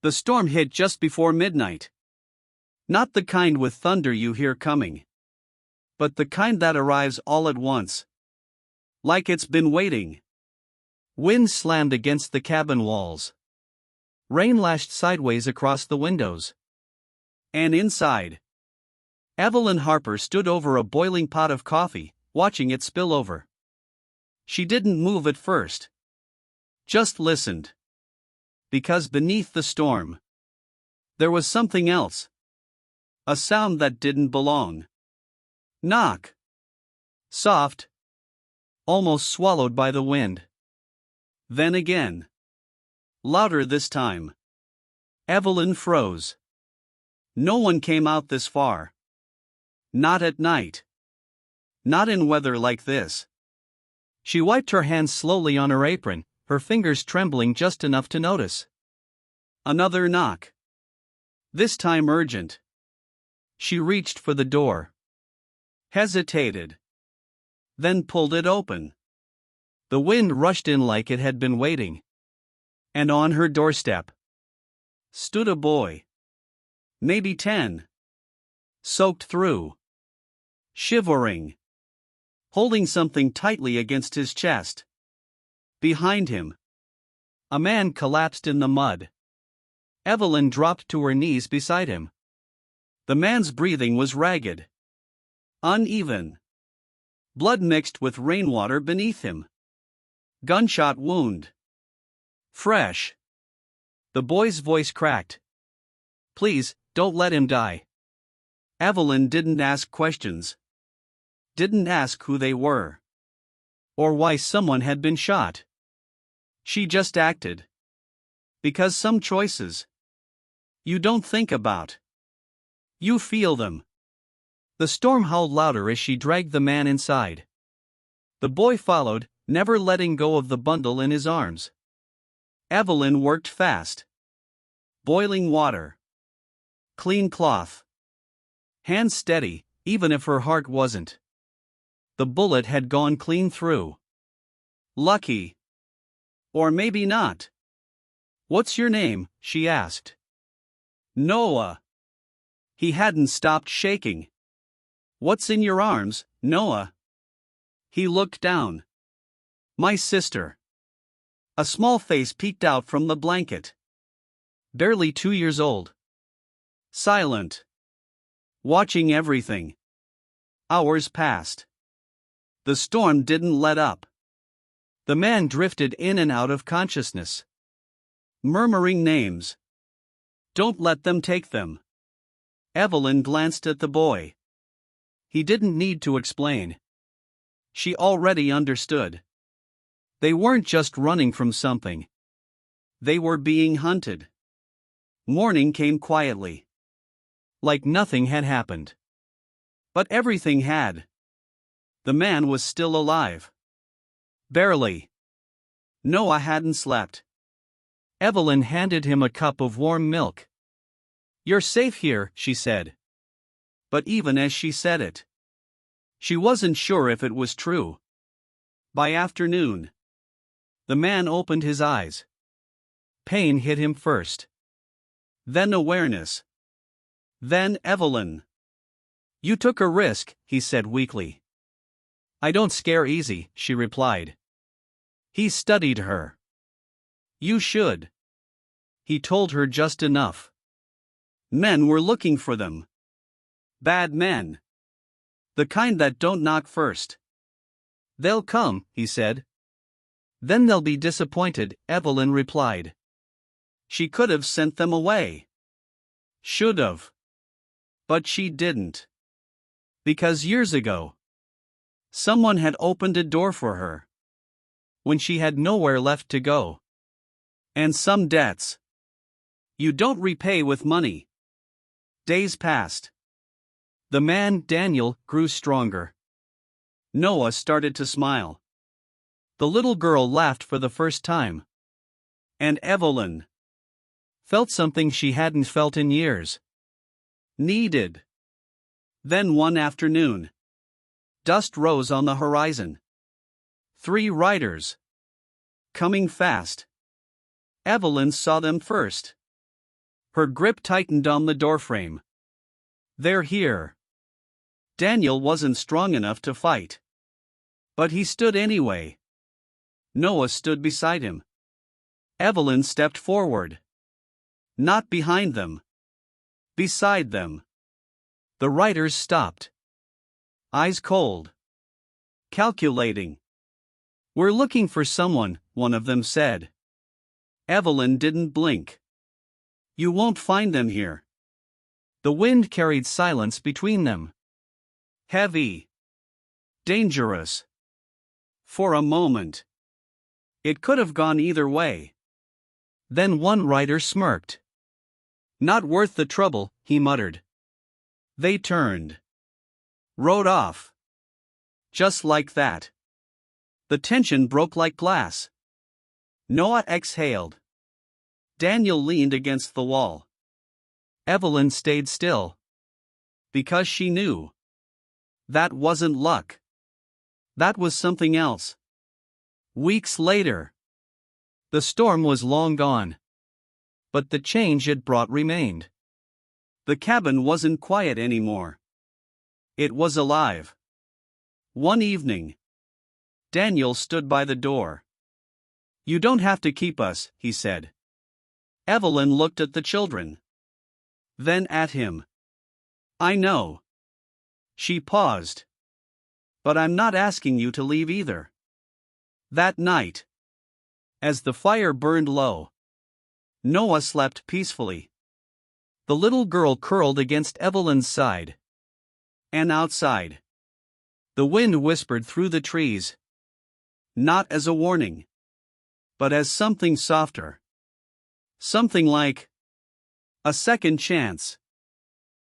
The storm hit just before midnight. Not the kind with thunder you hear coming, but the kind that arrives all at once. Like it's been waiting. Wind slammed against the cabin walls. Rain lashed sideways across the windows. And inside, Evelyn Harper stood over a boiling pot of coffee, watching it spill over. She didn't move at first. Just listened. Because beneath the storm, there was something else. A sound that didn't belong. Knock. Soft. Almost swallowed by the wind. Then again. Louder this time. Evelyn froze. No one came out this far. Not at night. Not in weather like this. She wiped her hands slowly on her apron, her fingers trembling just enough to notice. Another knock. This time urgent. She reached for the door. Hesitated. Then pulled it open. The wind rushed in like it had been waiting. And on her doorstep stood a boy. Maybe 10. Soaked through. Shivering. Holding something tightly against his chest. Behind him, a man collapsed in the mud. Evelyn dropped to her knees beside him. The man's breathing was ragged. Uneven. Blood mixed with rainwater beneath him. Gunshot wound. Fresh. The boy's voice cracked. Please, don't let him die. Evelyn didn't ask questions. Didn't ask who they were. Or why someone had been shot. She just acted. Because some choices you don't think about. You feel them. The storm howled louder as she dragged the man inside. The boy followed, never letting go of the bundle in his arms. Evelyn worked fast. Boiling water. Clean cloth. Hands steady, even if her heart wasn't. The bullet had gone clean through. Lucky. Or maybe not. What's your name? She asked. Noah. He hadn't stopped shaking. What's in your arms, Noah? He looked down. My sister. A small face peeked out from the blanket. Barely 2 years old. Silent. Watching everything. Hours passed. The storm didn't let up. The man drifted in and out of consciousness. Murmuring names. Don't let them take them. Evelyn glanced at the boy. He didn't need to explain. She already understood. They weren't just running from something. They were being hunted. Morning came quietly. Like nothing had happened. But everything had. The man was still alive. Barely. Noah hadn't slept. Evelyn handed him a cup of warm milk. You're safe here, she said. But even as she said it, she wasn't sure if it was true. By afternoon, the man opened his eyes. Pain hit him first. Then awareness. Then Evelyn. You took a risk, he said weakly. I don't scare easy, she replied. He studied her. You should. He told her just enough. Men were looking for them. Bad men. The kind that don't knock first. They'll come, he said. Then they'll be disappointed, Evelyn replied. She could have sent them away. Should have. But she didn't. Because years ago, someone had opened a door for her. When she had nowhere left to go. And some debts you don't repay with money. Days passed. The man, Daniel, grew stronger. Noah started to smile. The little girl laughed for the first time. And Evelyn felt something she hadn't felt in years. Needed. Then one afternoon, dust rose on the horizon. 3 riders. Coming fast. Evelyn saw them first. Her grip tightened on the doorframe. They're here. Daniel wasn't strong enough to fight. But he stood anyway. Noah stood beside him. Evelyn stepped forward. Not behind them. Beside them. The riders stopped. Eyes cold. Calculating. We're looking for someone, one of them said. Evelyn didn't blink. You won't find them here. The wind carried silence between them. Heavy. Dangerous. For a moment. It could have gone either way. Then one rider smirked. Not worth the trouble, he muttered. They turned. Rode off. Just like that. The tension broke like glass. Noah exhaled. Daniel leaned against the wall. Evelyn stayed still. Because she knew. That wasn't luck. That was something else. Weeks later. The storm was long gone. But the change it brought remained. The cabin wasn't quiet anymore. It was alive. One evening. Daniel stood by the door. You don't have to keep us, he said. Evelyn looked at the children. Then at him. I know. She paused. But I'm not asking you to leave either. That night. As the fire burned low. Noah slept peacefully. The little girl curled against Evelyn's side. And outside. The wind whispered through the trees. Not as a warning. But as something softer. Something like a second chance.